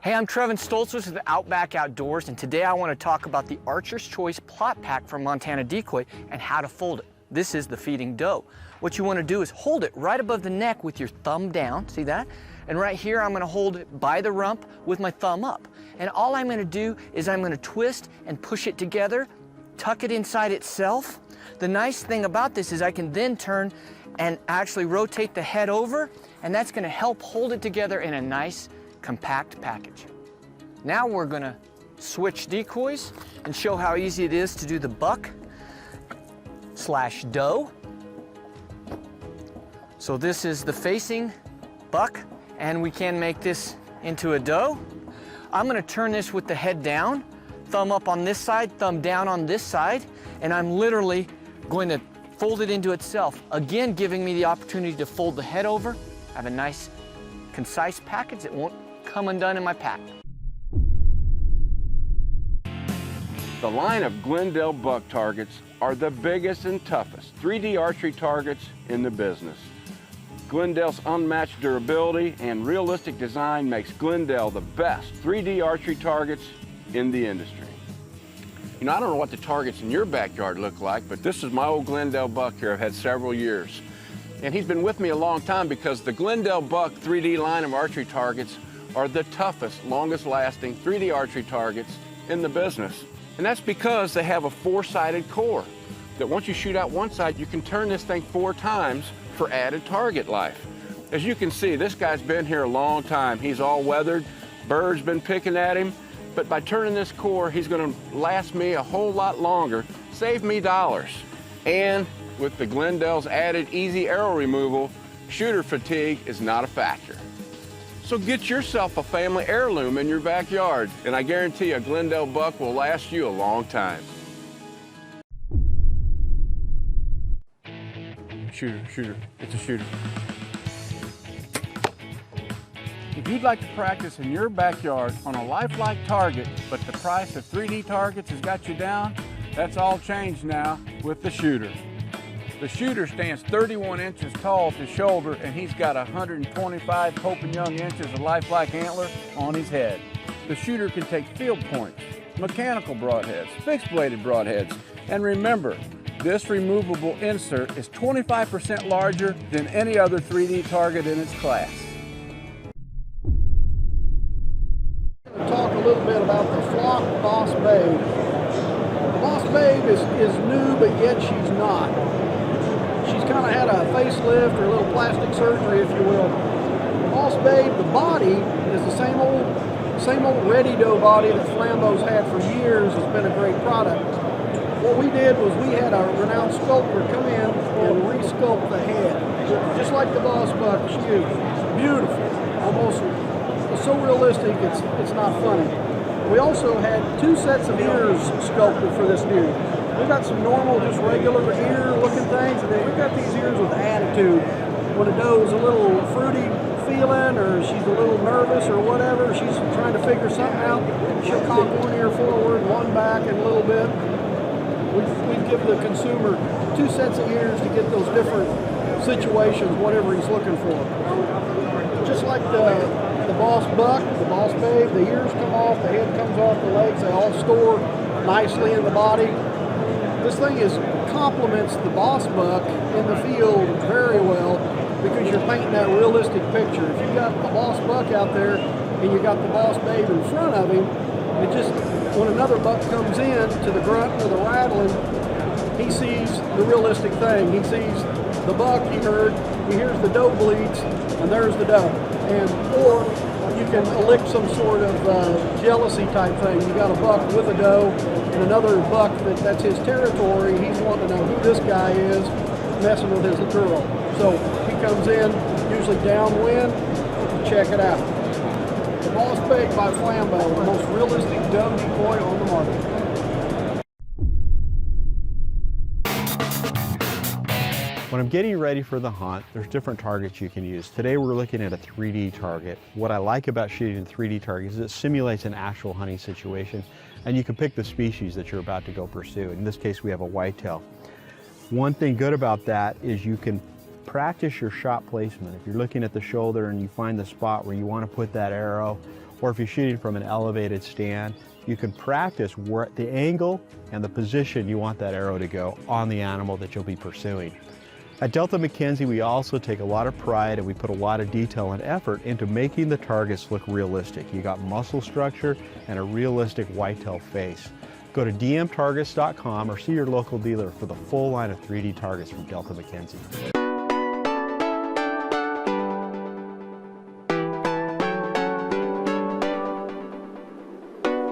Hey, I'm Trevin Stoltzis with Outback Outdoors, and today I want to talk about the Archer's Choice Plot Pack from Montana Decoy and how to fold it. This is the feeding doe. What you want to do is hold it right above the neck with your thumb down, see that? And right here I'm going to hold it by the rump with my thumb up. And all I'm going to do is I'm going to twist and push it together, tuck it inside itself. The nice thing about this is I can then turn and actually rotate the head over, and that's going to help hold it together in a nice compact package. Now we're going to switch decoys and show how easy it is to do the buck slash doe. So this is the facing buck, and we can make this into a doe. I'm going to turn this with the head down, thumb up on this side, thumb down on this side, and I'm literally going to fold it into itself, again giving me the opportunity to fold the head over, have a nice concise package that won't come undone in my pack. The line of GlenDel buck targets are the biggest and toughest 3D archery targets in the business. GlenDel's unmatched durability and realistic design makes GlenDel the best 3D archery targets in the industry. You know, I don't know what the targets in your backyard look like, but this is my old GlenDel buck here I've had several years. And he's been with me a long time because the GlenDel Buck 3D line of archery targets are the toughest, longest lasting 3D archery targets in the business. And that's because they have a four-sided core that once you shoot out one side, you can turn this thing 4 times for added target life. As you can see, this guy's been here a long time. He's all weathered, birds been picking at him, but by turning this core, he's gonna last me a whole lot longer, save me dollars. And with the GlenDel's added easy arrow removal, shooter fatigue is not a factor. So get yourself a family heirloom in your backyard, and I guarantee a GlenDel buck will last you a long time. Shooter, it's a shooter. If you'd like to practice in your backyard on a lifelike target, but the price of 3D targets has got you down, that's all changed now with the shooter. The shooter stands 31 inches tall at the shoulder, and he's got 125 Pope and Young inches of lifelike antler on his head. The shooter can take field points, mechanical broadheads, fixed bladed broadheads, and remember, this removable insert is 25% larger than any other 3D target in its class. I'll talk a little bit about the Flock Boss Babe. The Boss Babe is new, but yet she's not. She's kind of had a facelift or a little plastic surgery, if you will. Boss Babe, the body is the same old Ready Doe body that Flambeau's had for years. It's been a great product. What we did was we had a renowned sculptor come in and re-sculpt the head, just like the Boss Buck. She is beautiful, almost so realistic it's not funny. We also had 2 sets of ears sculpted for this dude. We've got some normal, just regular ear-looking things, and then we've got these ears with attitude. When a doe is a little fruity feeling, or she's a little nervous, or whatever, she's trying to figure something out, she'll cock one ear forward, one back, and a little bit. We give the consumer 2 sets of ears to get those different situations, whatever he's looking for. Just like the Boss Buck, the Boss Babe, the ears come off, the head comes off, the legs, they all store nicely in the body. This thing complements the Boss Buck in the field very well because you're painting that realistic picture. If you've got the Boss Buck out there and you got the Boss Babe in front of him, it just, when another buck comes in to the grunt or the rattling, he sees the realistic thing. He sees the buck he heard, he hears the doe bleats, and there's the doe. Or you can elicit some sort of jealousy type thing. You got a buck with a doe and another buck that's his territory. He's wanting to know who this guy is messing with his girl. So he comes in, usually downwind, to check it out. The Boss Babe by Flambeau, the most realistic doe decoy on the market. When I'm getting ready for the hunt, there's different targets you can use. Today we're looking at a 3D target. What I like about shooting 3D targets is it simulates an actual hunting situation, and you can pick the species that you're about to go pursue. In this case, we have a whitetail. One thing good about that is you can practice your shot placement. If you're looking at the shoulder and you find the spot where you want to put that arrow, or if you're shooting from an elevated stand, you can practice where the angle and the position you want that arrow to go on the animal that you'll be pursuing. At Delta McKenzie, we also take a lot of pride and we put a lot of detail and effort into making the targets look realistic. You got muscle structure and a realistic whitetail face. Go to dmtargets.com or see your local dealer for the full line of 3D targets from Delta McKenzie.